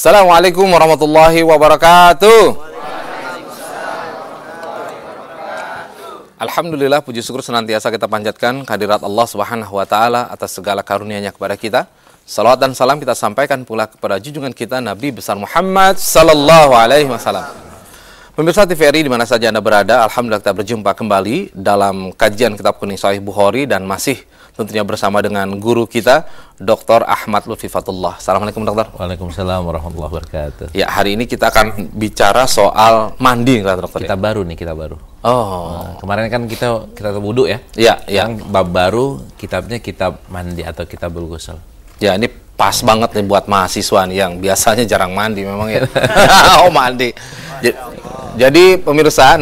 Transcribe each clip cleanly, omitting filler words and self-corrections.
Assalamualaikum warahmatullahi wabarakatuh. Alhamdulillah, puji syukur senantiasa kita panjatkan kehadirat Allah Subhanahu wa taala atas segala karunia-Nya kepada kita. Salawat dan salam kita sampaikan pula kepada junjungan kita Nabi besar Muhammad sallallahu alaihi wasallam. Pemirsa TVRI di mana saja Anda berada, alhamdulillah kita berjumpa kembali dalam kajian kitab kuning Sahih Bukhari dan masih tentunya bersama dengan guru kita Dr. Ahmad Lutfi Fatullah. Assalamualaikum dokter. Waalaikumsalam warahmatullahi wabarakatuh. Ya, hari ini kita akan bicara soal mandi dokter. Kita baru nih, kita baru. Oh. Kemarin kan kita wudhu ya. Iya, iya. Yang bab baru kitabnya kitab mandi atau kitabul ghusl. Ya, ini pas banget nih buat mahasiswa nih yang biasanya jarang mandi memang ya. Oh, mandi. Jadi pemirsa,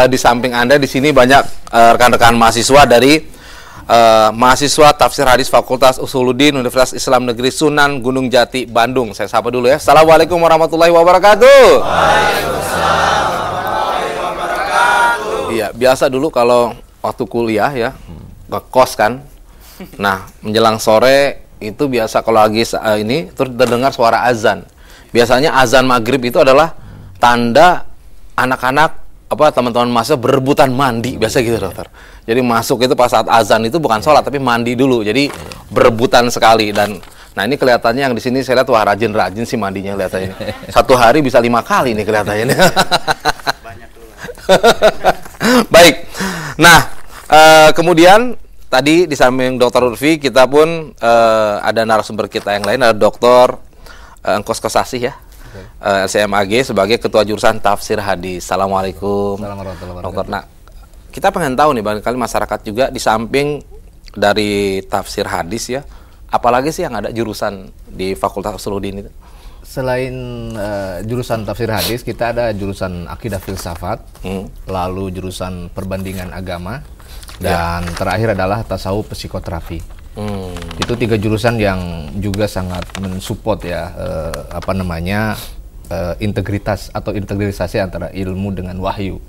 di samping Anda di sini banyak rekan-rekan mahasiswa dari mahasiswa Tafsir Hadis Fakultas Usuluddin Universitas Islam Negeri Sunan Gunung Jati, Bandung. Saya sapa dulu ya. Assalamualaikum warahmatullahi wabarakatuh. Waalaikumsalam warahmatullahi wabarakatuh. Iya, biasa dulu kalau waktu kuliah ya, ngekos kan. Nah, menjelang sore itu biasa kalau lagi ini terus terdengar suara azan. Biasanya azan maghrib itu adalah tanda anak-anak teman-teman mahasiswa berebutan mandi, biasa gitu dokter. Jadi masuk itu pas saat azan itu bukan sholat tapi mandi dulu. Jadi berebutan sekali. Dan nah ini kelihatannya yang di sini saya lihat wah rajin-rajin sih mandinya kelihatannya. Satu hari bisa 5 kali nih kelihatannya. Banyak dulu. Baik. Nah, kemudian tadi di samping Dr. Lutfi kita pun ada narasumber kita yang lain, ada Dr. Engkos Kosasih ya. LCMAG sebagai Ketua Jurusan Tafsir Hadis. Assalamualaikum. Dokter. Nah, kita pengen tahu nih barangkali masyarakat juga di samping dari Tafsir Hadis ya, apalagi sih yang ada jurusan di Fakultas Usuluddin itu? Selain jurusan Tafsir Hadis, kita ada jurusan Akidah Filsafat, lalu jurusan Perbandingan Agama, dan terakhir adalah Tasawuf Psikoterapi. Itu 3 jurusan yang juga sangat mensupport ya integritas atau integrisasi antara ilmu dengan wahyu.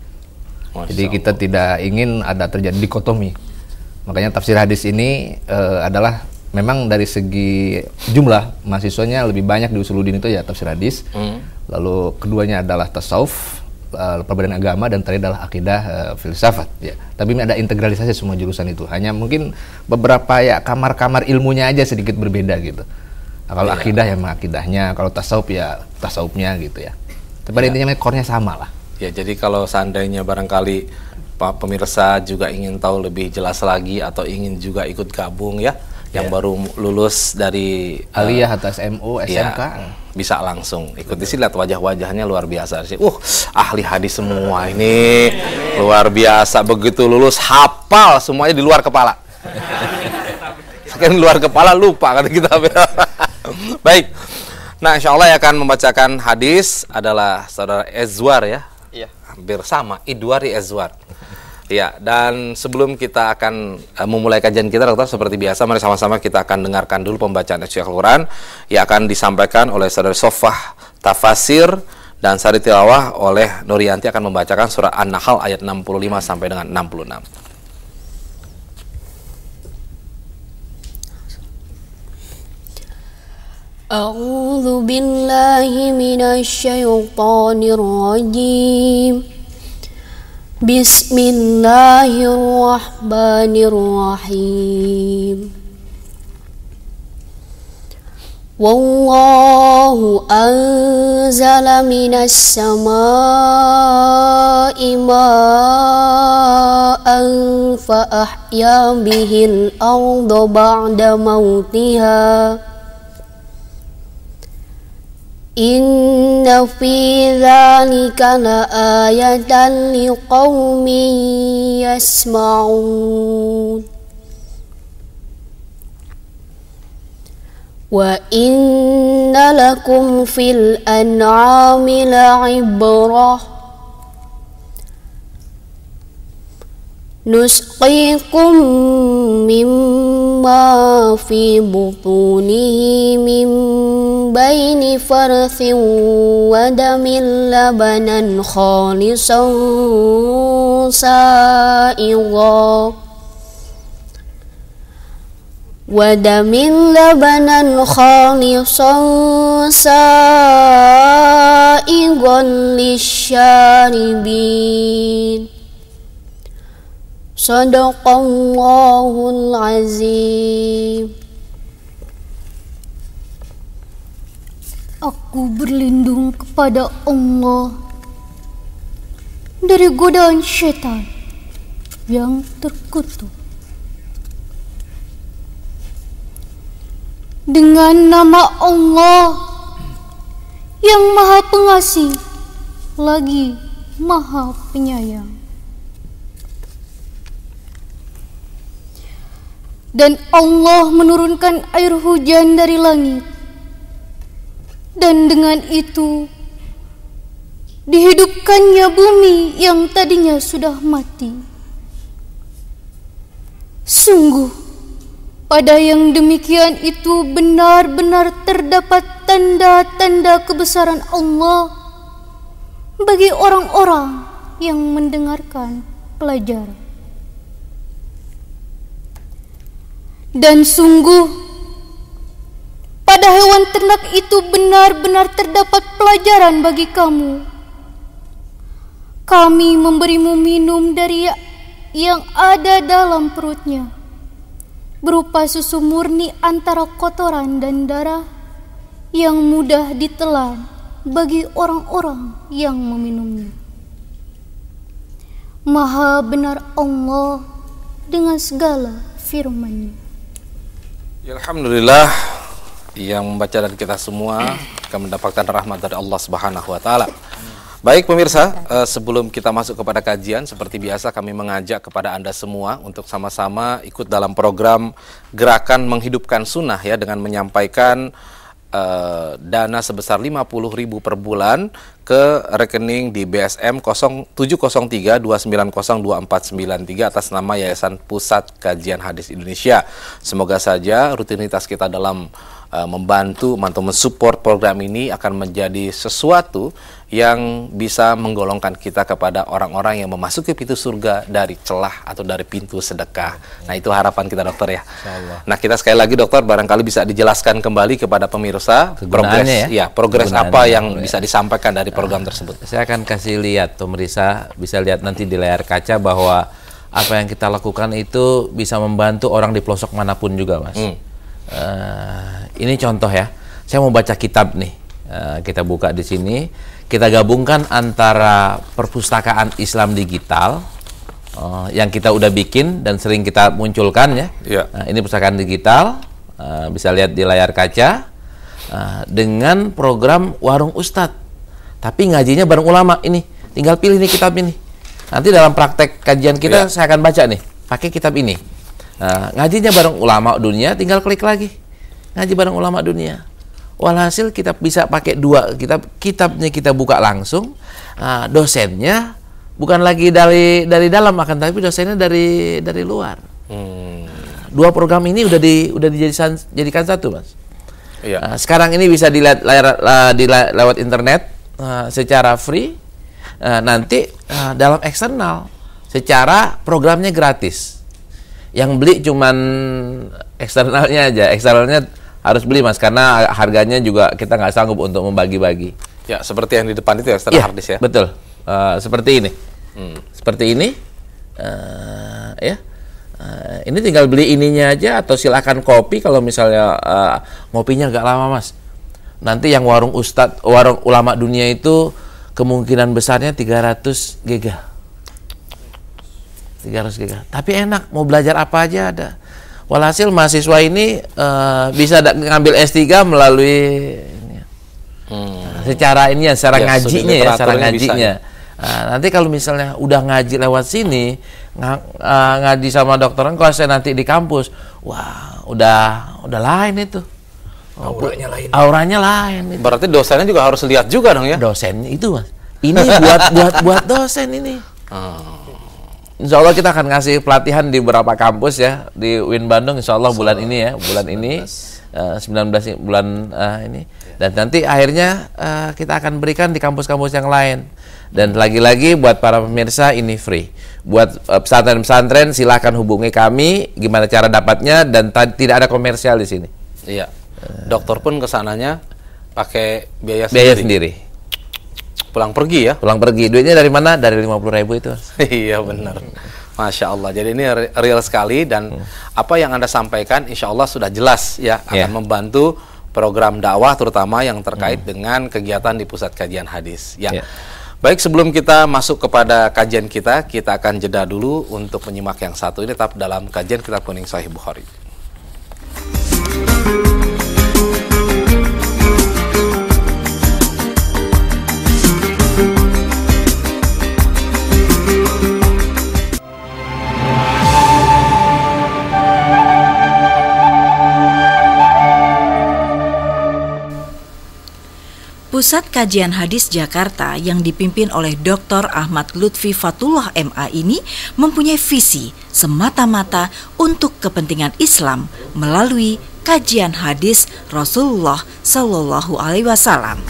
Jadi kita tidak ingin ada terjadi dikotomi. Makanya Tafsir Hadis ini adalah memang dari segi jumlah mahasiswanya lebih banyak di Usuluddin itu ya Tafsir Hadis. Lalu keduanya adalah Tasawuf, Perbandingan Agama, dan terakhir adalah Akidah Filsafat ya. Tapi ada integralisasi semua jurusan itu. Hanya mungkin beberapa ya kamar-kamar ilmunya aja sedikit berbeda gitu. Nah, kalau akidah ya akidahnya, kalau tasawuf ya tasawufnya gitu ya. Tapi intinya core-nya sama lah. Ya, jadi kalau seandainya barangkali Pak pemirsa juga ingin tahu lebih jelas lagi atau ingin juga ikut gabung ya, yang baru lulus dari aliyah atau SMU, SMK, bisa langsung ikuti sih, lihat wajah-wajahnya luar biasa sih. Ahli hadis semua ini luar biasa, begitu lulus hafal semuanya di luar kepala. Sekian luar kepala lupa kata kita. Baik. Nah, insya Allah yang akan membacakan hadis adalah saudara Ezwar ya. Iya. Hampir sama, Idwari Ezwar. Ya, dan sebelum kita akan memulai kajian kita dokter, seperti biasa mari sama-sama kita akan dengarkan dulu pembacaan ayat Al-Quran yang akan disampaikan oleh saudara Sofah Tafasir, dan Sari Tilawah oleh Nurianti akan membacakan surah An-Nahl ayat 65 sampai dengan 66. A'udzu billahi minasy syaithanir rajim. Bismillahirrahmanirrahim. Wallahu anzala minas samaa'i ma'an fa ahya bihil arda ba'da mautiha. Inna fi dzalika laayatan liqaumin yasma'un. Wa inna lakum fil an'ami la'ibrah. Nusqikum mimma fi butunihi min baini farthin wa damin labanan khalisan sa'iga ودم لبنا خالصا سائغا للشاربين صدق الله العظيم. Aku berlindung kepada Allah dari godaan syaitan yang terkutuk. Dengan nama Allah yang Maha Pengasih lagi Maha Penyayang. Dan Allah menurunkan air hujan dari langit. Dan dengan itu dihidupkannya bumi yang tadinya sudah mati. Sungguh, pada yang demikian itu benar-benar terdapat tanda-tanda kebesaran Allah bagi orang-orang yang mendengarkan pelajaran. Dan sungguh, pada hewan ternak itu benar-benar terdapat pelajaran bagi kamu. Kami memberimu minum dari yang ada dalam perutnya, berupa susu murni antara kotoran dan darah yang mudah ditelan bagi orang-orang yang meminumnya. Maha benar Allah dengan segala firman-Nya. Ya, alhamdulillah, yang membaca dari kita semua akan mendapatkan rahmat dari Allah Subhanahu wa taala. Baik pemirsa, sebelum kita masuk kepada kajian, seperti biasa kami mengajak kepada Anda semua untuk sama-sama ikut dalam program Gerakan Menghidupkan Sunnah ya, dengan menyampaikan dana sebesar 50.000 per bulan ke rekening di BSM 0703-290-2493 atas nama Yayasan Pusat Kajian Hadis Indonesia. Semoga saja rutinitas kita dalam membantu atau mensupport program ini akan menjadi sesuatu yang bisa menggolongkan kita kepada orang-orang yang memasuki pintu surga dari celah atau dari pintu sedekah. Nah, itu harapan kita, dokter ya. Nah, kita sekali lagi, dokter, barangkali bisa dijelaskan kembali kepada pemirsa progres apa yang bisa disampaikan dari program tersebut. Saya akan kasih lihat, pemirsa bisa lihat nanti di layar kaca bahwa apa yang kita lakukan itu bisa membantu orang di pelosok manapun juga, Mas. Ini contoh ya. Saya mau baca kitab nih. Kita buka di sini. Kita gabungkan antara perpustakaan Islam digital yang kita udah bikin dan sering kita munculkan ya. Nah, ini perpustakaan digital, bisa lihat di layar kaca, dengan program Warung Ustadz. Tapi ngajinya bareng ulama ini. Tinggal pilih nih kitab ini. Nanti dalam praktek kajian kita saya akan baca nih, pakai kitab ini. Ngajinya bareng ulama dunia, tinggal klik lagi. Ngaji bareng ulama dunia. Walhasil kita bisa pakai dua kitabnya kita buka langsung, dosennya bukan lagi dari dalam akan, tapi dosennya dari luar. Dua program ini udah dijadikan satu, Mas. Iya. Sekarang ini bisa dilihat lewat internet secara free. Nanti dalam eksternal secara programnya gratis. Yang beli cuman eksternalnya aja, eksternalnya harus beli, Mas, karena harganya juga kita nggak sanggup untuk membagi-bagi. Ya, seperti yang di depan itu ya, external hard disk ya. Betul. Seperti ini. Seperti ini. Ini tinggal beli ininya aja, atau silakan copy kalau misalnya ngopinya nggak lama, Mas. Nanti yang warung Ustadz, warung ulama dunia itu kemungkinan besarnya 300 GB. 300 GB. Tapi enak, mau belajar apa aja ada. Walhasil mahasiswa ini bisa ngambil S3 melalui secara ini ya, secara ngajinya ya, secara ngajinya. Nanti kalau misalnya udah ngaji lewat sini, ngaji sama dokter, kalau saya nanti di kampus, wah, udah lain itu. Auranya lain. Itu. Berarti dosennya juga harus lihat juga dong ya? Dosennya itu, Mas. Ini buat dosen ini. Insya Allah kita akan ngasih pelatihan di beberapa kampus ya, di UIN Bandung insya Allah bulan ini ya, bulan ini 19 bulan ini. Dan nanti akhirnya kita akan berikan di kampus-kampus yang lain. Dan lagi-lagi buat para pemirsa ini free. Buat pesantren-pesantren silahkan hubungi kami gimana cara dapatnya, dan tidak ada komersial di sini. Iya. Dokter pun kesananya pakai biaya sendiri. Pulang pergi ya? Pulang pergi. Duitnya dari mana? Dari 50.000 itu. Iya benar. Masya Allah. Jadi ini real sekali, dan apa yang Anda sampaikan insya Allah sudah jelas ya, akan membantu program dakwah terutama yang terkait dengan kegiatan di Pusat Kajian Hadis. Ya. Baik, sebelum kita masuk kepada kajian kita akan jeda dulu untuk menyimak yang satu ini tetap dalam kajian Kitab Kuning Sahih Bukhari. Pusat Kajian Hadis Jakarta yang dipimpin oleh Dr. Ahmad Lutfi Fatullah MA ini mempunyai visi semata-mata untuk kepentingan Islam melalui kajian hadis Rasulullah Shallallahu Alaihi Wasallam.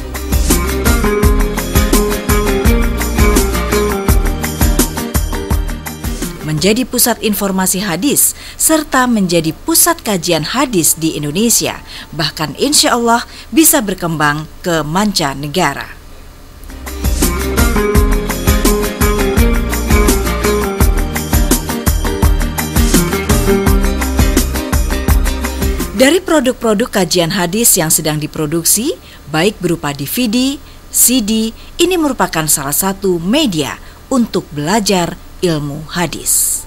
Menjadi pusat informasi hadis, serta menjadi pusat kajian hadis di Indonesia, bahkan insya Allah bisa berkembang ke mancanegara. Dari produk-produk kajian hadis yang sedang diproduksi, baik berupa DVD, CD, ini merupakan salah satu media untuk belajar ilmu hadis.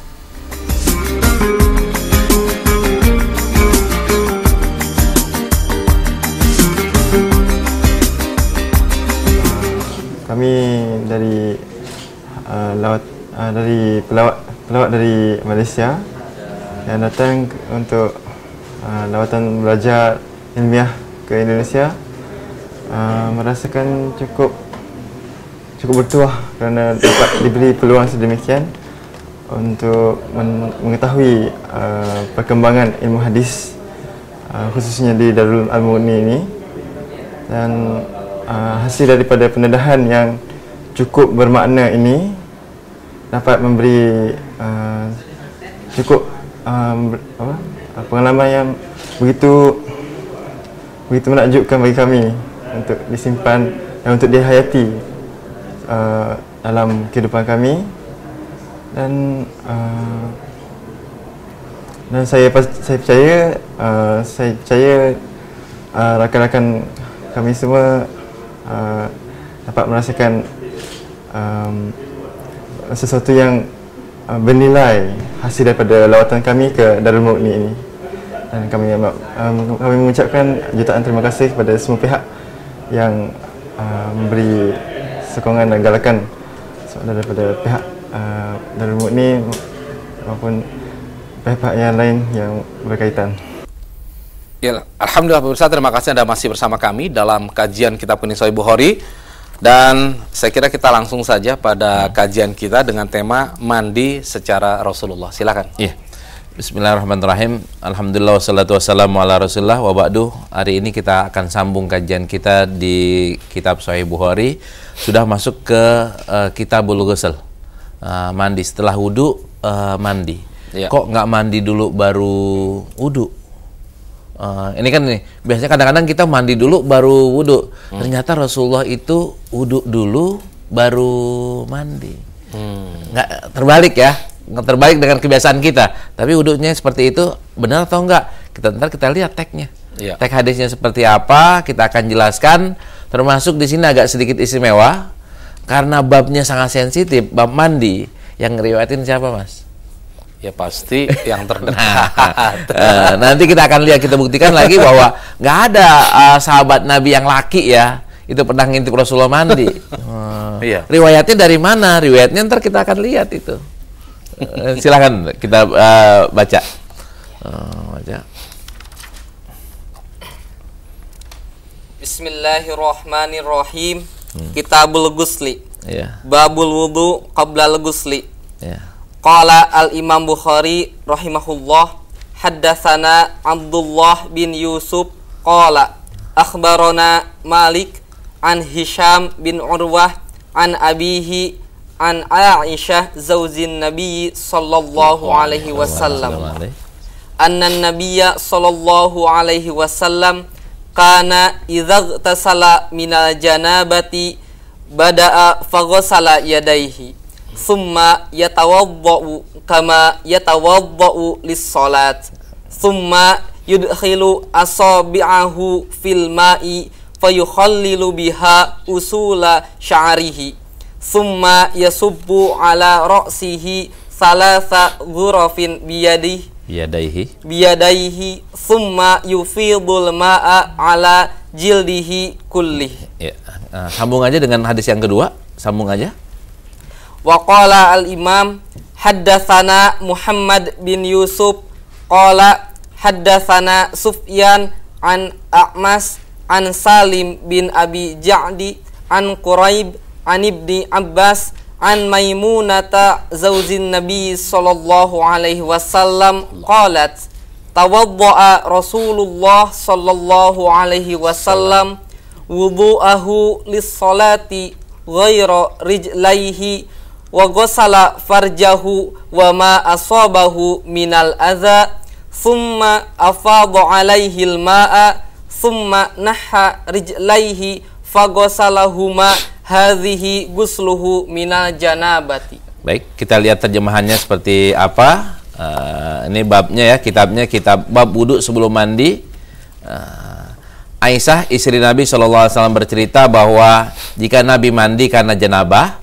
Kami dari pelawat dari Malaysia yang datang untuk lawatan belajar ilmiah ke Indonesia, merasakan cukup bertuah kerana dapat diberi peluang sedemikian untuk mengetahui perkembangan ilmu hadis, khususnya di Darul Al-Mughni ini, dan hasil daripada pendedahan yang cukup bermakna ini dapat memberi cukup pengalaman yang begitu menakjubkan bagi kami untuk disimpan dan untuk dihayati dalam kehidupan kami, dan saya percaya rakan-rakan kami semua dapat merasakan sesuatu yang bernilai hasil daripada lawatan kami ke Darul Mughni ini, dan kami mengucapkan jutaan terima kasih kepada semua pihak yang memberi sokongan dan galakan daripada pihak Darul Mughni maupun pihak-pihak yang lain yang berkaitan. Ya, alhamdulillah pemirsa, terima kasih Anda masih bersama kami dalam kajian Kitab Kuning Sahih Bukhari, dan saya kira kita langsung saja pada kajian kita dengan tema mandi secara Rasulullah. Silakan. Iya. Bismillahirrahmanirrahim. Alhamdulillah wassalatu wassalamu ala Rasulillah wa ba'du. Hari ini kita akan sambung kajian kita di Kitab Sahih Bukhari. Sudah masuk ke Kitabul Ghusl. Mandi setelah wudu, mandi. Ya. Kok nggak mandi dulu baru wudu? Ini kan nih, biasanya kadang-kadang kita mandi dulu baru wudu. Ternyata Rasulullah itu wudu dulu baru mandi. Nggak terbalik ya. Terbalik dengan kebiasaan kita, tapi wudhunya seperti itu benar atau enggak? Ntar kita lihat tagnya, tag hadisnya seperti apa, kita akan jelaskan. Termasuk di sini agak sedikit istimewa karena babnya sangat sensitif, bab mandi. Yang ngeriwayatin siapa, Mas? Ya pasti yang terdekat. Nanti kita akan lihat, kita buktikan lagi bahwa nggak ada sahabat Nabi yang laki ya itu pernah ngintip Rasulullah mandi. Riwayatnya dari mana? Riwayatnya ntar kita akan lihat itu. Silakan kita baca. Bismillahirrahmanirrahim. Kitabul Ghusli. Babul wudu qabla al-ghusli. Qala al-Imam Bukhari rahimahullah, haddatsana Abdullah bin Yusuf qala akhbarana Malik an Hisham bin Urwah an abihi an Aisyah zaujin Nabi sallallahu alaihi wasallam anna Nabiyya sallallahu alaihi wasallam kana idza tasala minal janabati bada'a faghsala yadayhi thumma yatawaddau kama yatawaddau lis-salat thumma yudkhilu asabi'ahu fil ma'i fayukhallilu biha usula sya'rihi thumma yasubbu ala ra'sihi thalatha ghurafin biyadaihi thumma yufidul ma'a ala jildihi kullih. Ya. Sambung aja dengan hadis yang kedua, sambung aja. Wa qala al-imam haddatsana Muhammad bin Yusuf qala haddatsana Sufyan an A'mas an Salim bin Abi Ja'di an Quraib an Ibni Abbas an Maimunata zaujin Nabi sallallahu alaihi wasallam qalat tawadda'a Rasulullah sallallahu alaihi wasallam wudu'ahu lis-salati ghaira rijlaihi wa ghasala farjahu wa ma asabahu minal adza thumma afadha alaihi al-ma'a thumma nahha rijlaihi faghasalahuma hadhihi gusluhu minal janabati. Baik, kita lihat terjemahannya seperti apa. Ini babnya ya, kitab bab wudu sebelum mandi. Aisyah istri Nabi SAW bercerita bahwa jika Nabi mandi karena janabah,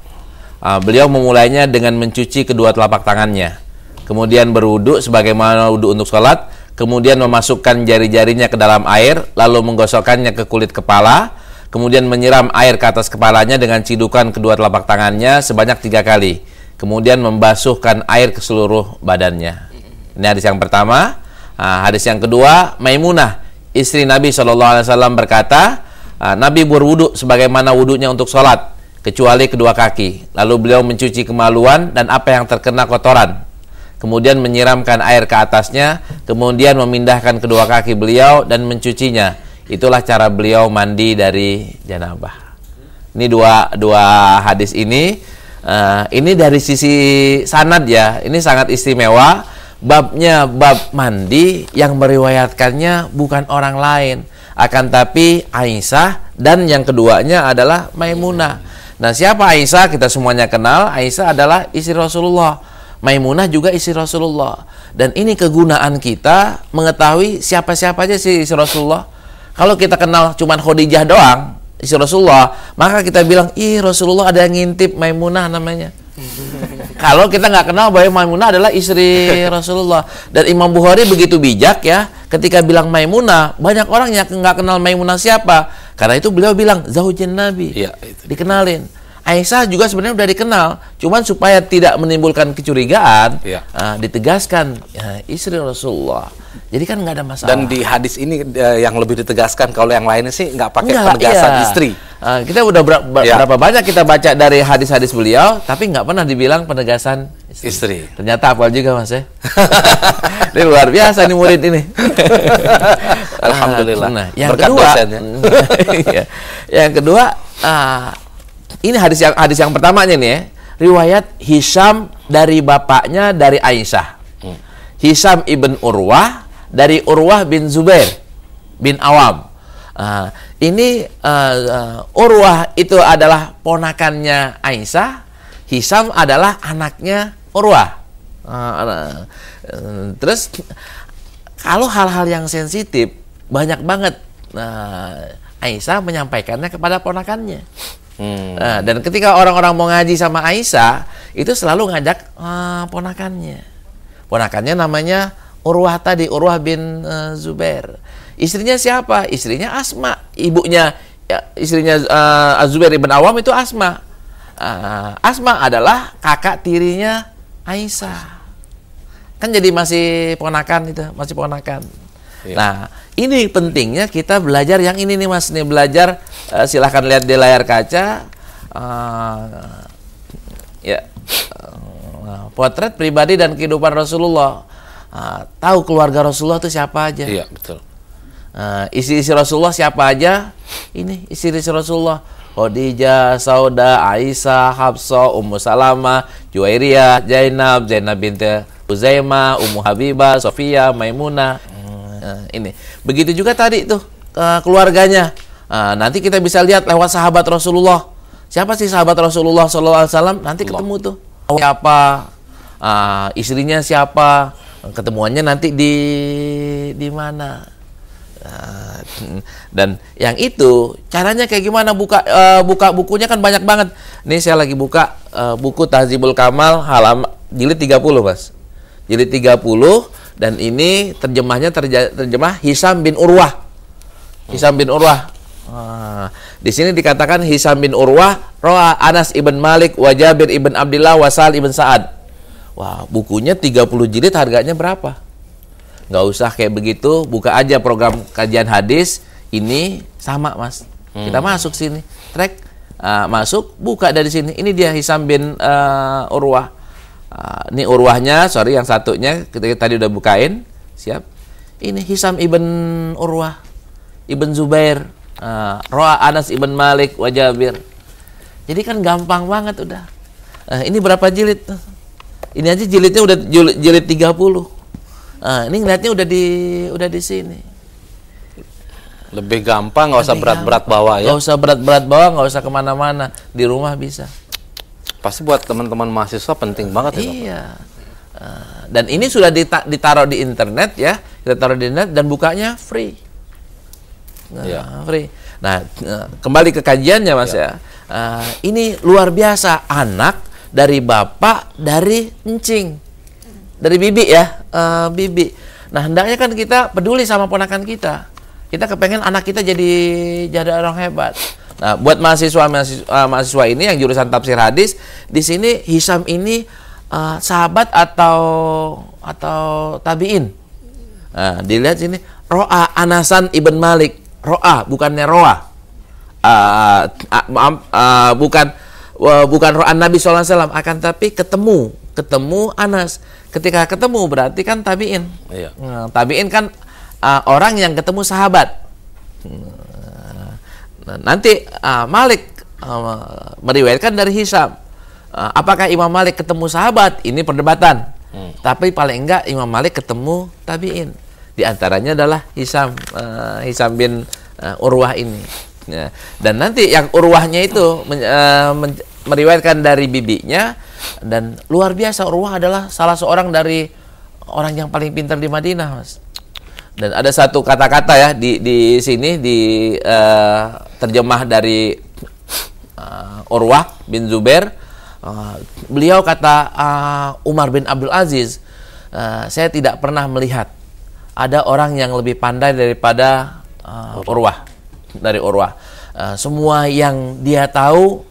beliau memulainya dengan mencuci kedua telapak tangannya, kemudian berwudu sebagaimana wudu untuk sholat, kemudian memasukkan jari-jarinya ke dalam air, lalu menggosokkannya ke kulit kepala, kemudian menyiram air ke atas kepalanya dengan cidukan kedua telapak tangannya sebanyak 3 kali, kemudian membasuhkan air ke seluruh badannya. Ini hadis yang pertama. Hadis yang kedua, Maimunah istri Nabi SAW berkata, Nabi berwudu sebagaimana wudunya untuk sholat, kecuali kedua kaki. Lalu beliau mencuci kemaluan dan apa yang terkena kotoran, kemudian menyiramkan air ke atasnya, kemudian memindahkan kedua kaki beliau dan mencucinya. Itulah cara beliau mandi dari janabah. Ini dua hadis ini. Ini dari sisi sanad ya, ini sangat istimewa. Babnya bab mandi, yang meriwayatkannya bukan orang lain, akan tapi Aisyah, dan yang keduanya adalah Maimunah. Nah, siapa Aisyah? Kita semuanya kenal. Aisyah adalah istri Rasulullah, Maimunah juga istri Rasulullah. Dan ini kegunaan kita mengetahui siapa-siapa aja sih istri Rasulullah. Kalau kita kenal cuman Khadijah doang, istri Rasulullah, maka kita bilang, ih Rasulullah ada yang ngintip Maimunah namanya. Kalau kita nggak kenal bahwa Maimunah adalah istri Rasulullah. Dan Imam Bukhari begitu bijak ya, ketika bilang Maimunah, banyak orang yang nggak kenal Maimunah siapa. Karena itu beliau bilang zaujin Nabi, ya, dikenalin. Aisyah juga sebenarnya udah dikenal, cuman supaya tidak menimbulkan kecurigaan, ya, ditegaskan ya, istri Rasulullah. Jadi kan nggak ada masalah. Dan di hadis ini yang lebih ditegaskan, kalau yang lainnya sih nggak pakai penegasan istri. Kita udah berapa banyak kita baca dari hadis-hadis beliau, tapi nggak pernah dibilang penegasan istri. Ternyata hafal juga Mas ya. Ini luar biasa nih murid ini. Alhamdulillah. Nah, yang kedua, yang kedua, ini hadis yang pertamanya nih ya, riwayat Hisham dari bapaknya dari Aisyah. Hisham ibn Urwah dari Urwah bin Zubair bin Awam. Ini Urwah itu adalah ponakannya Aisyah, Hisham adalah anaknya Urwah. Terus kalau hal-hal yang sensitif banyak banget Aisyah menyampaikannya kepada ponakannya. Dan ketika orang-orang mau ngaji sama Aisyah, itu selalu ngajak ponakannya. Ponakannya namanya Urwah tadi, Urwah bin Zubair. Istrinya siapa? Istrinya Asma. Ibunya, istrinya Zubair ibn Awam itu Asma. Asma adalah kakak tirinya Aisyah. Kan jadi masih ponakan itu, masih ponakan. Iya. Nah, ini pentingnya kita belajar yang ini nih Mas. Nih belajar, silahkan lihat di layar kaca. Potret pribadi dan kehidupan Rasulullah. tahu keluarga Rasulullah itu siapa aja. Iya, betul. Istri-istri Rasulullah siapa aja? Ini istri-istri Rasulullah. Khadijah, Sauda, Aisyah, Hafsah, Ummu Salamah, Juwairiyah, Zainab binti Uzaimah, Ummu Habibah, Sofia, Maimunah. Ini. Begitu juga tadi tuh keluarganya. Nanti kita bisa lihat lewat sahabat Rasulullah. Siapa sih sahabat Rasulullah SAW? Nanti ketemu tuh. Siapa? Istrinya siapa? Ketemuannya nanti di mana? Dan yang itu caranya kayak gimana buka bukunya kan banyak banget. Ini saya lagi buka buku Tahzibul Kamal halaman jilid 30, Mas. Jilid 30 dan ini terjemah Hisam bin Urwah. Hisam bin Urwah. Di sini dikatakan Hisam bin Urwah Ro'a Anas ibn Malik wa Jabir ibn Abdillah wa Sa'ad ibn Sa'ad. Wah, bukunya 30 jilid harganya berapa? Nggak usah kayak begitu, buka aja program kajian hadis ini sama, Mas. Kita masuk sini, track masuk, buka dari sini. Ini dia Hisam bin Urwah. Ini Urwahnya, sorry yang satunya kita tadi udah bukain, siap. Ini Hisam ibn Urwah, ibn Zubair, Ro'a Anas ibn Malik wa Jabir. Jadi kan gampang banget udah. Ini berapa jilid? Ini aja jilidnya udah jilid 30. Ini ngeliatnya udah di sini. Lebih gampang, nggak usah berat-berat bawa ya. Nggak usah berat-berat bawa, nggak usah kemana-mana, di rumah bisa. Pasti buat teman-teman mahasiswa penting banget ya. Iya. Dan ini sudah ditaruh di internet ya, kita taruh di internet dan bukanya free. Free. Nah, kembali ke kajiannya, Mas ya. Ini luar biasa, anak dari bapak dari encing. Dari bibi ya, bibi. Nah, hendaknya kan kita peduli sama ponakan kita. Kita kepengen anak kita jadi orang hebat. Nah, buat mahasiswa ini yang jurusan tafsir hadis, di sini Hisam ini sahabat atau tabiin. Nah, dilihat sini Ro'a Anasan ibn Malik. Ro'a bukannya Ro'a. Bukan Ro'a Nabi SAW, akan tapi ketemu Anas. Ketika ketemu berarti kan tabiin. Iya. Tabiin kan orang yang ketemu sahabat. Nanti Malik meriwayatkan dari Hisam. Apakah Imam Malik ketemu sahabat? Ini perdebatan. Tapi paling enggak Imam Malik ketemu tabiin. Di antaranya adalah Hisam bin Urwah ini. Dan nanti yang Urwahnya itu meriwayatkan dari bibinya. Dan luar biasa, Urwah adalah salah seorang dari orang yang paling pintar di Madinah, Mas. Dan ada satu kata-kata ya di sini terjemah dari Urwah bin Zubair. Beliau kata Umar bin Abdul Aziz, saya tidak pernah melihat ada orang yang lebih pandai daripada Urwah. Dari Urwah, semua yang dia tahu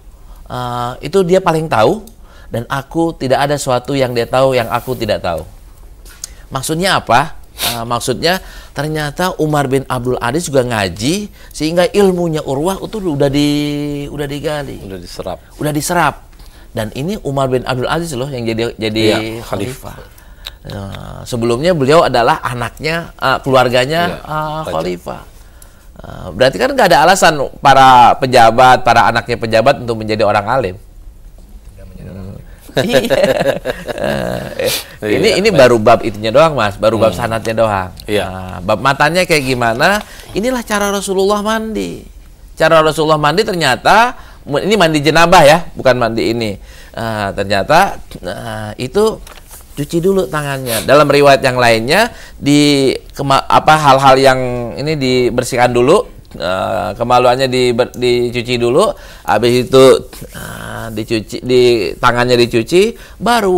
itu dia paling tahu. Dan aku tidak ada sesuatu yang dia tahu yang aku tidak tahu. Maksudnya apa? Maksudnya ternyata Umar bin Abdul Aziz juga ngaji sehingga ilmunya Urwah itu udah digali, udah diserap. Dan ini Umar bin Abdul Aziz loh yang jadi khalifah. Sebelumnya beliau adalah anaknya, keluarganya khalifah. Berarti kan nggak ada alasan para anaknya pejabat untuk menjadi orang alim. Ini baru bab itunya doang, Mas, baru bab sanadnya doang. Bab matanya kayak gimana? Inilah cara Rasulullah mandi. Cara Rasulullah mandi ternyata ini mandi jenabah ya, bukan mandi ini. Ternyata itu cuci dulu tangannya. Dalam riwayat yang lainnya hal-hal yang ini dibersihkan dulu. Kemaluannya dicuci dulu, habis itu tangannya dicuci, baru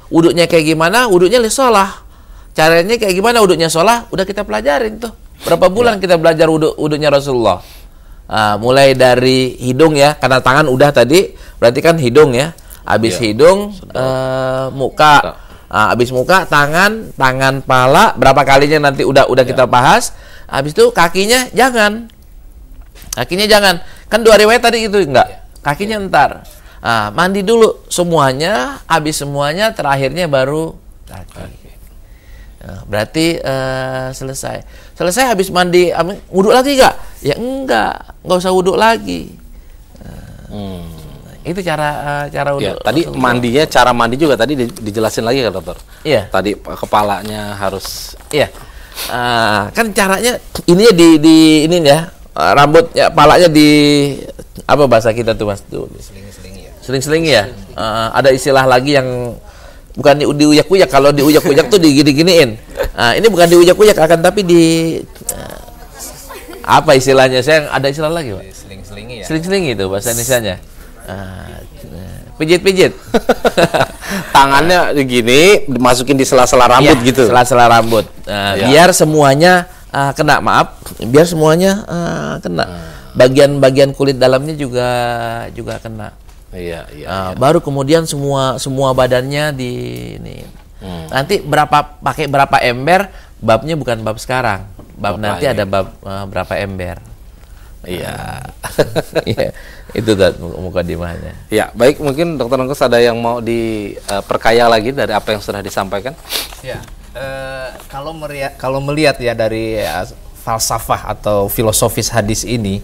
wudhunya kayak gimana, wudhunya sholah, caranya kayak gimana wudhunya sholah, udah kita pelajarin tuh berapa bulan kita belajar wudhunya Rasulullah. Mulai dari hidung ya, karena tangan udah tadi, berarti kan hidung ya, habis hidung muka, habis muka tangan pala, berapa kalinya nanti udah kita bahas. Habis itu kakinya jangan. Kan dua riwayat tadi itu enggak. Kakinya ntar. Mandi dulu semuanya, habis semuanya terakhirnya baru kaki. Berarti selesai habis mandi wudhu lagi nggak? Ya enggak usah wudhu lagi. Itu cara wudhu. Ya, tadi mandinya, cara mandi juga tadi dijelasin lagi kan dokter? Iya. Tadi kepalanya harus. Iya. Kan caranya ini ini ya, rambutnya, palanya di apa bahasa kita tuh Mas? Seling-selingi ya. Ada istilah lagi yang bukan diuyak-uyak. Kalau diuyak-uyak tuh digini-giniin. Ini bukan diuyak-uyak, akan tapi apa istilahnya? Saya ada istilah lagi, Pak. Seling-selingi ya. Seling-selingi itu bahasa Indonesianya. Pijit-pijit. Tangannya begini, dimasukin di sela-sela rambut Ya, gitu. Sela-sela rambut. Biar semuanya kena, biar semuanya kena. Bagian-bagian kulit dalamnya juga kena. Iya. Baru kemudian semua badannya di ini. Nanti pakai berapa ember, babnya bukan bab sekarang. Bab nanti ada bab berapa ember. Iya. Iya, itu mukadimahnya. Ya, baik, mungkin Dokter Nongkos ada yang mau diperkaya lagi dari apa yang sudah disampaikan? Ya, kalau melihat ya dari falsafah atau filosofis hadis ini,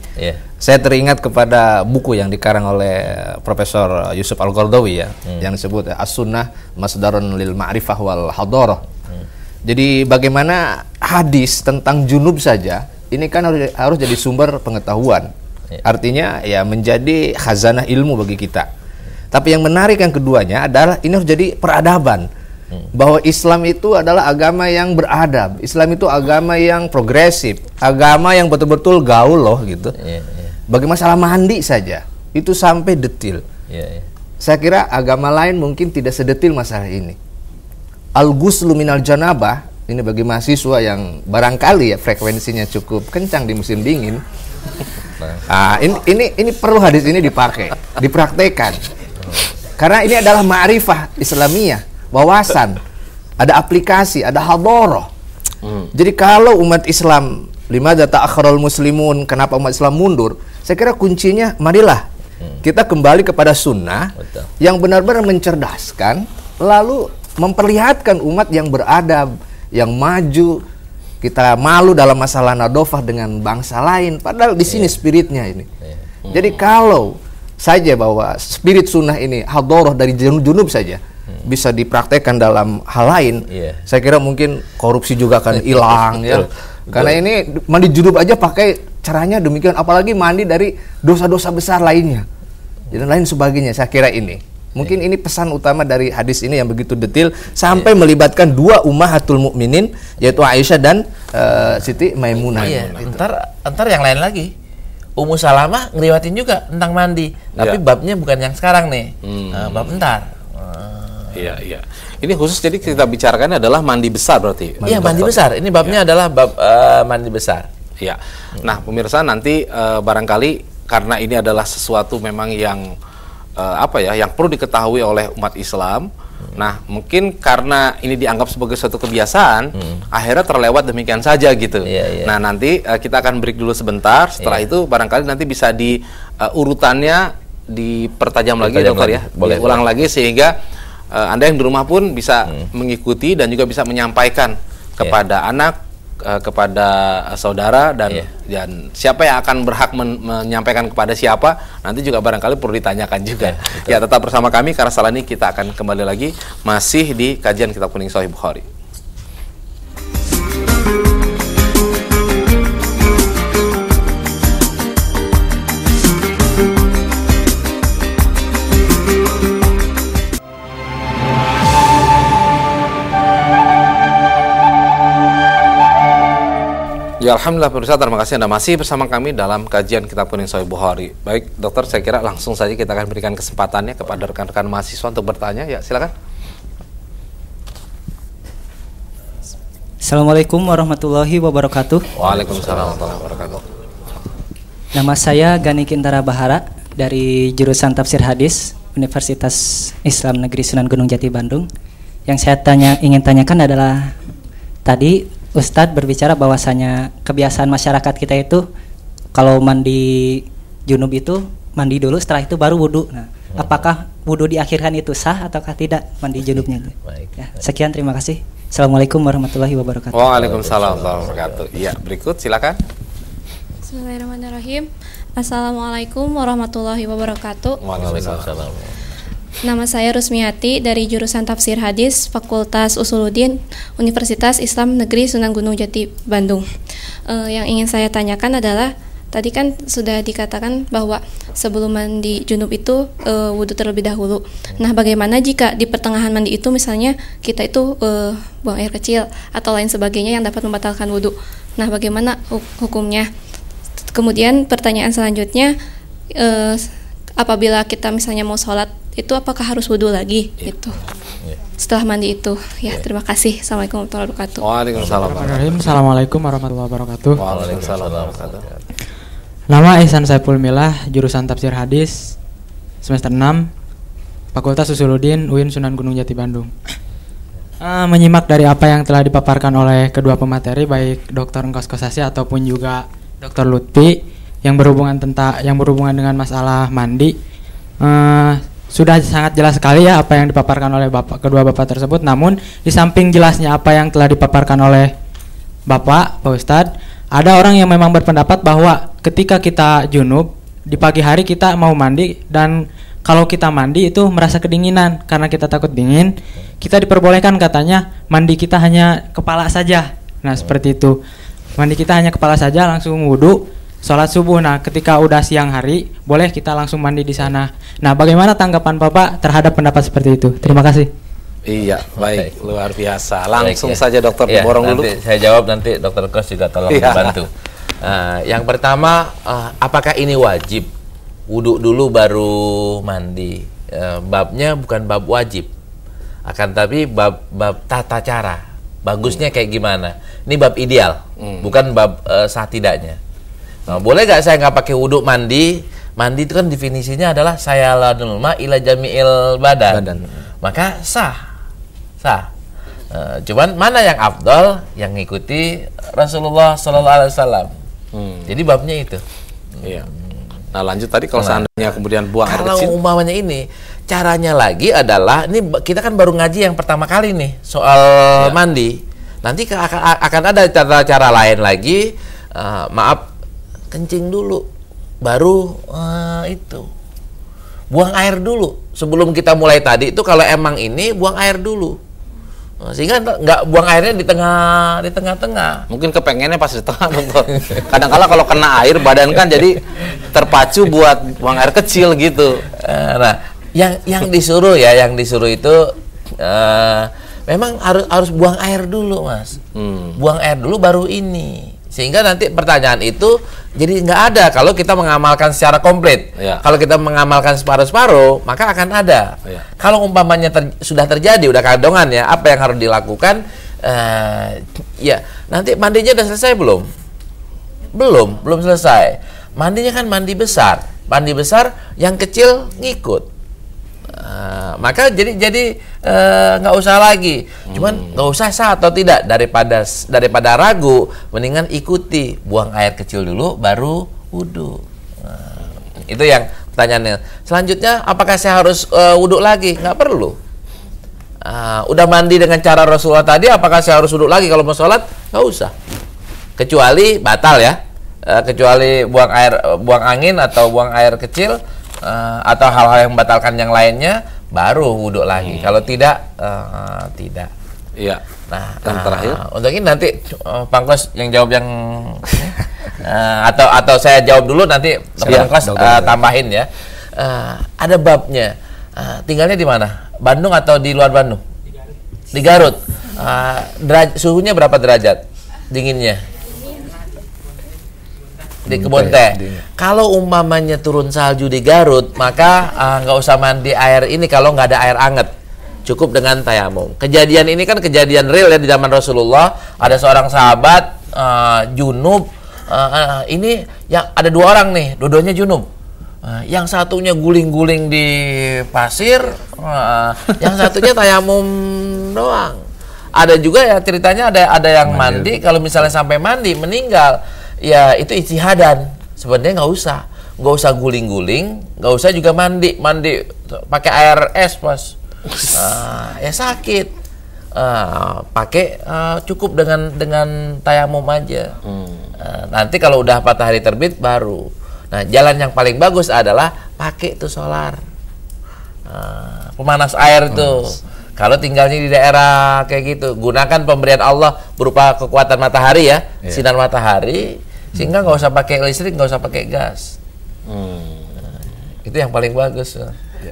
saya teringat kepada buku yang dikarang oleh Profesor Yusuf Al-Qaradawi ya, yang disebut As-Sunnah Masdarun lil Ma'rifah wal Hadarah. Jadi bagaimana hadis tentang junub saja ini kan harus jadi sumber pengetahuan. Artinya ya menjadi khazanah ilmu bagi kita. Tapi yang menarik yang keduanya adalah ini harus jadi peradaban. Bahwa Islam itu adalah agama yang beradab. Islam itu agama yang progresif, agama yang betul-betul gaul loh gitu. Bagi masalah mandi saja itu sampai detil. Saya kira agama lain mungkin tidak sedetil masalah ini. Al-ghuslu minal janabah, ini bagi mahasiswa yang barangkali ya frekuensinya cukup kencang di musim dingin. Ini perlu hadis ini dipakai, dipraktekkan. Karena ini adalah ma'rifah Islamiyah, wawasan, ada aplikasi, ada hadarah. Jadi kalau umat Islam, limadza ta'akhkharul muslimun, kenapa umat Islam mundur? Saya kira kuncinya marilah kita kembali kepada sunnah yang benar-benar mencerdaskan, lalu memperlihatkan umat yang beradab, yang maju. Kita malu dalam masalah nadofah dengan bangsa lain, padahal di sini spiritnya ini. Jadi kalau saja bahwa spirit sunnah ini hadarah dari junub saja bisa dipraktekkan dalam hal lain, saya kira mungkin korupsi juga akan hilang ya. Karena ini mandi junub aja pakai caranya demikian, apalagi mandi dari dosa-dosa besar lainnya dan lain sebagainya. Saya kira ini mungkin ini pesan utama dari hadis ini yang begitu detail sampai melibatkan dua ummahatul mukminin, yaitu Aisyah dan Siti Maimunah. Entar yang lain lagi. Ummu Salamah ngeriwatin juga tentang mandi, tapi babnya bukan yang sekarang nih. Bab entar. Iya. Ini khusus jadi kita bicarakan adalah mandi besar berarti. Iya, mandi besar. Ini babnya adalah bab mandi besar. Iya. Nah, pemirsa nanti barangkali karena ini adalah sesuatu memang yang yang perlu diketahui oleh umat Islam. Nah, mungkin karena ini dianggap sebagai suatu kebiasaan, akhirnya terlewat demikian saja gitu. Nah, nanti kita akan break dulu sebentar. Setelah itu barangkali nanti bisa di urutannya dipertajam lagi, dokter ya. Boleh ulang lagi sehingga Anda yang di rumah pun bisa mengikuti dan juga bisa menyampaikan kepada anak, kepada saudara dan siapa yang akan berhak menyampaikan kepada siapa nanti juga barangkali perlu ditanyakan juga. Ya, tetap bersama kami karena setelah ini kita akan kembali lagi masih di kajian Kitab Kuning Sahih Bukhari. Ya, alhamdulillah pemirsa, terima kasih Anda masih bersama kami dalam kajian Kitab Kuning Sahih Bukhari. Baik, dokter, saya kira langsung saja kita akan berikan kesempatannya kepada rekan-rekan mahasiswa untuk bertanya. Ya, silakan. Assalamualaikum warahmatullahi wabarakatuh. Waalaikumsalam warahmatullahi wabarakatuh. Nama saya Gani Kintara Bahara dari jurusan Tafsir Hadis Universitas Islam Negeri Sunan Gunung Jati Bandung. Yang saya ingin tanyakan adalah tadi Ustadz berbicara bahwasanya kebiasaan masyarakat kita itu kalau mandi junub itu mandi dulu, setelah itu baru wudhu. Nah, apakah wudhu diakhirkan itu sah ataukah tidak mandi junubnya itu? Baik. Ya, sekian, terima kasih. Assalamualaikum warahmatullahi wabarakatuh. Waalaikumsalam warahmatullahi wabarakatuh. Iya, berikut silakan. Bismillahirrahmanirrahim. Assalamualaikum warahmatullahi wabarakatuh. Waalaikumsalam. Nama saya Rusmiati dari jurusan Tafsir Hadis Fakultas Usuluddin Universitas Islam Negeri Sunan Gunung Jati Bandung. Yang ingin saya tanyakan adalah tadi kan sudah dikatakan bahwa sebelum mandi junub itu wudhu terlebih dahulu. Nah, bagaimana jika di pertengahan mandi itu misalnya kita itu buang air kecil atau lain sebagainya yang dapat membatalkan wudhu. Nah, bagaimana hukumnya? Kemudian pertanyaan selanjutnya, apabila kita misalnya mau sholat itu apakah harus wudhu lagi? Itu setelah mandi itu. Ya, terima kasih. Assalamualaikum warahmatullahi wabarakatuh. Waalaikumsalam. Assalamualaikum warahmatullahi wabarakatuh. Waalaikumsalam warahmatullahi wabarakatuh. Nama Ihsan Saiful Milah, jurusan Tafsir Hadis, semester 6, Fakultas Usuluddin UIN Sunan Gunung Jati Bandung. Menyimak dari apa yang telah dipaparkan oleh kedua pemateri, baik Dr. Engkos Kosasi ataupun juga Dr. Lutfi, yang berhubungan dengan masalah mandi, sudah sangat jelas sekali ya apa yang dipaparkan oleh kedua bapak tersebut. Namun di samping jelasnya apa yang telah dipaparkan oleh Pak Ustadz, ada orang yang memang berpendapat bahwa ketika kita junub di pagi hari kita mau mandi, dan kalau kita mandi itu merasa kedinginan karena kita takut dingin, kita diperbolehkan katanya mandi kita hanya kepala saja. Nah, seperti itu, mandi kita hanya kepala saja, langsung wudhu, sholat subuh. Nah, ketika udah siang hari boleh kita langsung mandi di sana. Nah, bagaimana tanggapan Bapak terhadap pendapat seperti itu? Terima kasih. Iya, baik, luar biasa. Langsung saja dokter borong dulu. Nanti saya jawab, nanti dokter Kos juga tolong dibantu. Yang pertama, apakah ini wajib? Wudhu dulu baru mandi. Babnya bukan bab wajib, akan tapi bab tata cara. Bagusnya kayak gimana? Ini bab ideal, bukan bab sah tidaknya. Nah, boleh nggak saya nggak pakai wudhu mandi? Mandi itu kan definisinya adalah sayalanul ma ila jami'il badan. Maka sah. Cuman mana yang afdal? Yang ngikuti Rasulullah SAW. Jadi babnya itu. Iya. Nah, lanjut tadi kalau seandainya kemudian buang air kecil. Kalau umpamanya ini, caranya lagi adalah, ini kita kan baru ngaji yang pertama kali nih soal mandi. Nanti akan ada cara-cara lain lagi. Maaf, kencing dulu, baru itu buang air dulu. Sebelum kita mulai tadi itu kalau emang ini buang air dulu. Sehingga nggak buang airnya di tengah-tengah. Mungkin kepengennya pas di tengah, dokter. Kadang-kala kalau kena air badan kan jadi terpacu buat buang air kecil gitu. Nah, yang disuruh itu memang harus buang air dulu, Mas. Buang air dulu baru ini. Sehingga nanti pertanyaan itu jadi nggak ada kalau kita mengamalkan secara komplit. Kalau kita mengamalkan separuh-separuh, maka akan ada. Kalau umpamanya sudah terjadi, udah kandungan ya, apa yang harus dilakukan? Ya, nanti mandinya udah selesai belum? Belum selesai. Mandinya kan mandi besar. Mandi besar, yang kecil ngikut. Maka jadi nggak usah lagi, cuman nggak usah sah atau tidak, daripada ragu, mendingan ikuti, buang air kecil dulu baru wudhu. Itu yang pertanyaannya. Selanjutnya, apakah saya harus wudhu lagi? Nggak perlu. Udah mandi dengan cara Rasulullah tadi, apakah saya harus wudhu lagi kalau mau sholat? Nggak usah, kecuali batal ya, kecuali buang angin atau buang air kecil, atau hal-hal yang membatalkan yang lainnya, baru wudhu lagi. Kalau tidak, tidak. Iya. Nah, yang terakhir untuk ini nanti Bang Kos yang jawab yang atau saya jawab dulu, nanti Bang Kos tambahin ya. Ada babnya. Tinggalnya di mana? Bandung atau di luar Bandung? Di Garut. Suhunya berapa derajat dinginnya? Di Kebon Teh. Kalau umpamanya turun salju di Garut, maka nggak usah mandi air ini kalau nggak ada air anget, cukup dengan tayamum. Kejadian ini kan kejadian real ya di zaman Rasulullah. Ada seorang sahabat junub, ini yang ada dua orang nih, dua-duanya junub. Yang satunya guling-guling di pasir, yang satunya tayamum doang. Ada juga ya ceritanya ada yang mandi, kalau misalnya sampai mandi meninggal, ya itu ijtihadan. Sebenarnya nggak usah. nggak usah guling-guling, nggak usah juga mandi pakai air es Mas. Ya sakit. Pakai cukup dengan tayamum aja. Nanti kalau udah matahari terbit baru. Nah, jalan yang paling bagus adalah pakai tuh solar. Pemanas air tuh. Kalau tinggalnya di daerah kayak gitu, gunakan pemberian Allah berupa kekuatan matahari ya, sinar matahari, sehingga nggak usah pakai listrik, nggak usah pakai gas. Itu yang paling bagus.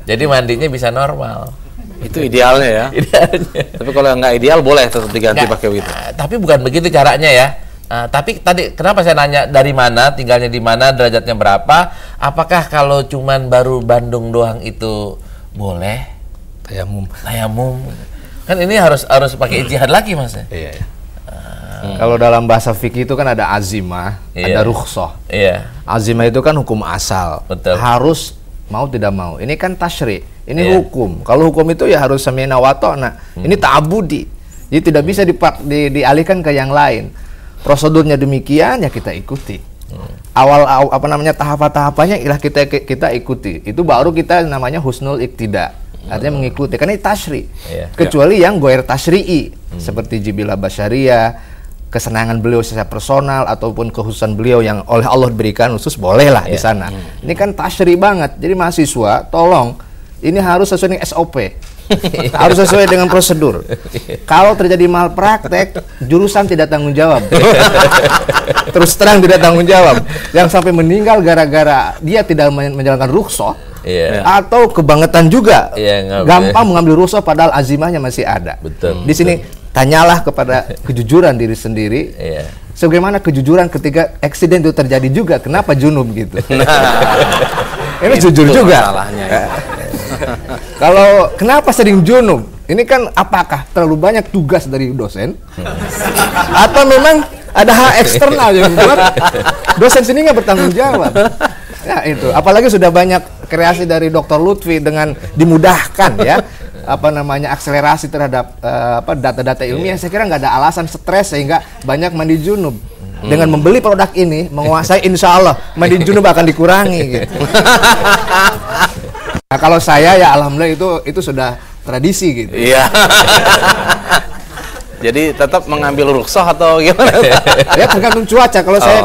Jadi mandinya bisa normal. Itu idealnya ya. Idealnya. Tapi kalau nggak ideal boleh tetap diganti pakai witir. Tapi bukan begitu caranya ya. Tapi tadi kenapa saya nanya dari mana, tinggalnya di mana, derajatnya berapa? Apakah kalau cuman baru Bandung doang itu boleh? Tayamum. Kan ini harus pakai ijtihad lagi Mas. Iya. Kalau dalam bahasa fikih itu kan ada azimah, ada rukhsah. Iya. Azimah itu kan hukum asal. Betul. Harus mau tidak mau. Ini kan tasyri', ini hukum. Kalau hukum itu ya harus sami'na wa ta'na. Ini ta'abudi. Jadi tidak bisa dialihkan ke yang lain. Prosedurnya demikian ya kita ikuti. Tahapan-tahapannya kita ikuti. Itu baru kita namanya husnul iktida. Artinya mengikuti, karena ini tasyri'. Kecuali yang goer tasyri'i, seperti jibilah basyariyah, kesenangan beliau secara personal ataupun kekhususan beliau yang oleh Allah diberikan khusus, bolehlah di sana. Ini kan tasyri' banget. Jadi mahasiswa, tolong ini harus sesuai dengan SOP. Harus sesuai dengan prosedur. Kalau terjadi malpraktek, jurusan tidak tanggung jawab. Terus terang tidak tanggung jawab. Yang sampai meninggal gara-gara dia tidak menjalankan rukhsah. Atau kebangetan juga, gampang mengambil rukhsah padahal azimahnya masih ada. Di sini tanyalah kepada kejujuran diri sendiri. Sebagaimana kejujuran ketika eksiden itu terjadi juga, kenapa junub gitu? Ini jujur juga. Kalau kenapa sering junub? Ini kan apakah terlalu banyak tugas dari dosen? Atau memang ada hal eksternal yang membuat dosen sini nggak bertanggung jawab? Ya itu, apalagi sudah banyak kreasi dari Dr. Lutfi dengan dimudahkan ya, akselerasi terhadap data-data ilmiah. Saya kira nggak ada alasan stres sehingga banyak mandi junub. Dengan membeli produk ini, menguasai insya Allah mandi junub akan dikurangi gitu. Nah, kalau saya ya alhamdulillah itu sudah tradisi gitu. Iya. Jadi tetap mengambil rukhsah atau gimana? Ya tergantung cuaca. Kalau saya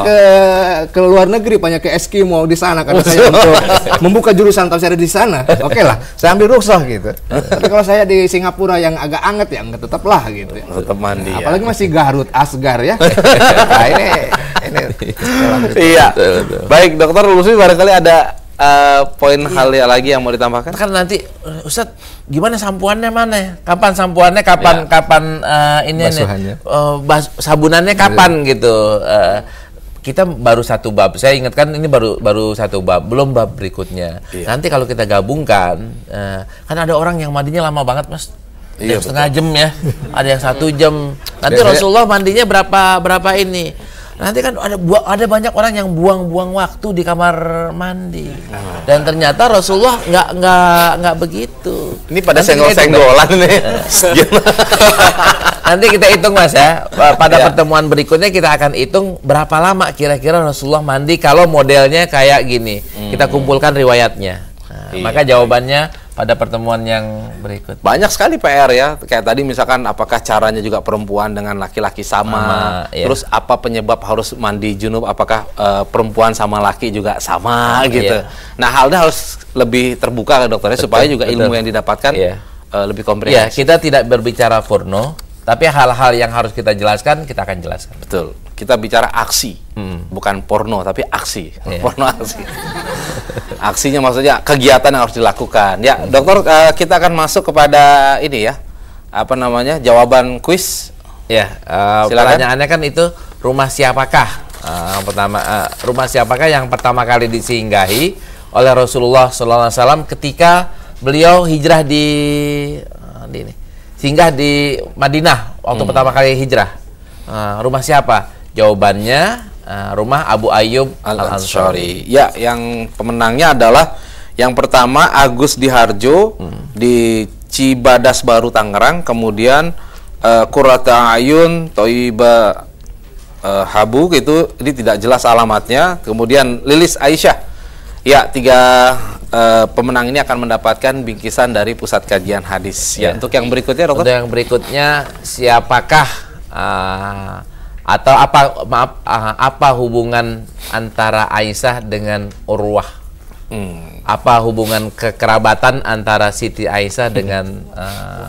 ke luar negeri, banyak ke Eskimo di sana karena saya untuk membuka jurusan tafsir di sana. Oke lah, saya ambil rukhsah gitu. Tapi kalau saya di Singapura yang agak anget ya enggak tetaplah gitu. Tetap mandi. Apalagi masih Garut, Asgar ya. Nah, ini iya. Baik, Dokter Lutfi barangkali ada poin hal lagi yang mau ditambahkan? Kan nanti Ustadz gimana sampuannya mana? Kapan sampuannya? Kapan ini sabunannya kapan gitu? Kita baru satu bab. Saya ingatkan ini baru satu bab, belum bab berikutnya. Nanti kalau kita gabungkan, kan ada orang yang mandinya lama banget Mas. Ada setengah jam ya, ada yang 1 jam. Nanti Rasulullah mandinya berapa ini? Nanti kan ada banyak orang yang buang-buang waktu di kamar mandi, dan ternyata Rasulullah nggak begitu. Ini pada senggol-senggolan nih. Nanti kita hitung Mas ya. Pada pertemuan berikutnya kita akan hitung berapa lama kira-kira Rasulullah mandi kalau modelnya kayak gini. Kita kumpulkan riwayatnya. Maka jawabannya pada pertemuan yang berikut. Banyak sekali PR ya. Kayak tadi misalkan apakah caranya juga perempuan dengan laki-laki sama. Terus apa penyebab harus mandi junub? Apakah perempuan sama laki juga sama gitu. Nah, halnya harus lebih terbuka dokternya supaya juga ilmu yang didapatkan lebih komprehensif. Kita tidak berbicara porno, tapi hal-hal yang harus kita jelaskan kita akan jelaskan. Betul. Kita bicara aksi, bukan porno tapi aksi. Porno aksi. Aksinya maksudnya kegiatan yang harus dilakukan. Ya, dokter, kita akan masuk kepada ini ya, jawaban kuis. Ya, pertanyaannya kan itu rumah siapakah? Rumah siapakah yang pertama kali disinggahi oleh Rasulullah SAW ketika beliau hijrah singgah di Madinah waktu pertama kali hijrah. Rumah siapa? Jawabannya rumah Abu Ayyub Al-Ansari. Ya, yang pemenangnya adalah yang pertama Agus Diharjo di Cibadas Baru Tangerang, kemudian Qurrata Ayun Thoiba Habu, itu ini tidak jelas alamatnya, kemudian Lilis Aisyah Ya, 3 pemenang ini akan mendapatkan bingkisan dari Pusat Kajian Hadis. Ya, untuk yang berikutnya, Dokter. Untuk yang berikutnya, siapakah atau apa hubungan antara Aisyah dengan Urwah? Apa hubungan kekerabatan antara Siti Aisyah dengan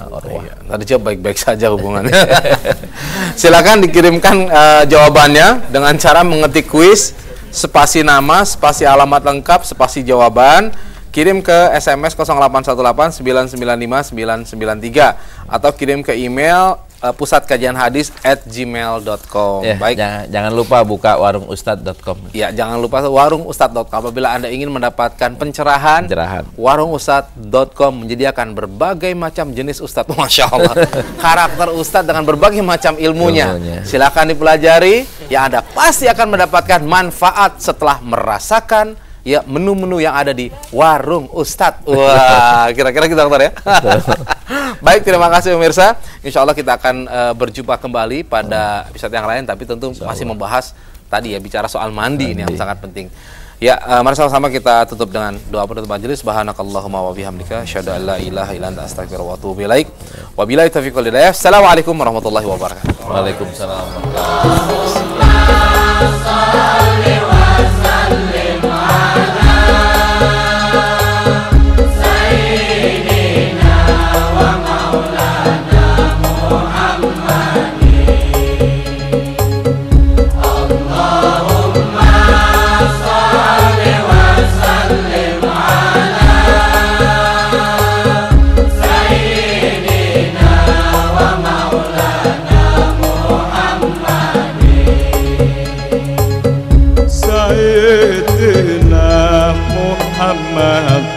Urwah? Tadi jawab baik-baik saja hubungannya. Silakan dikirimkan jawabannya dengan cara mengetik kuis, spasi nama, spasi alamat lengkap, spasi jawaban, kirim ke SMS 0818 995 993 atau kirim ke email pusatkajianhadis@gmail.com. Ya, baik. Jangan lupa buka warungustad.com. Ya, jangan lupa warungustad.com. Apabila Anda ingin mendapatkan pencerahan, warungustad.com menyediakan berbagai macam jenis ustadz. Masya Allah. Karakter ustadz dengan berbagai macam ilmunya. Silakan dipelajari. Ya, Anda pasti akan mendapatkan manfaat setelah merasakan ya menu-menu yang ada di warung Ustadz. Wah, kira-kira gitu, Dokter ya. Baik, terima kasih pemirsa. Insya Allah kita akan berjumpa kembali pada episode yang lain, tapi tentu masih membahas tadi ya, bicara soal mandi ini yang sangat penting. Ya, mari sama-sama kita tutup dengan doa penutup majelis. Subhanakallahumma wa bihamdika asyhadu an la ilaha illa anta astaghfiruka wa atubu ilaik. Wabillahi taufiq wal hidayah. Assalamualaikum warahmatullahi wabarakatuh. Waalaikumsalam. Sayyidina Muhammad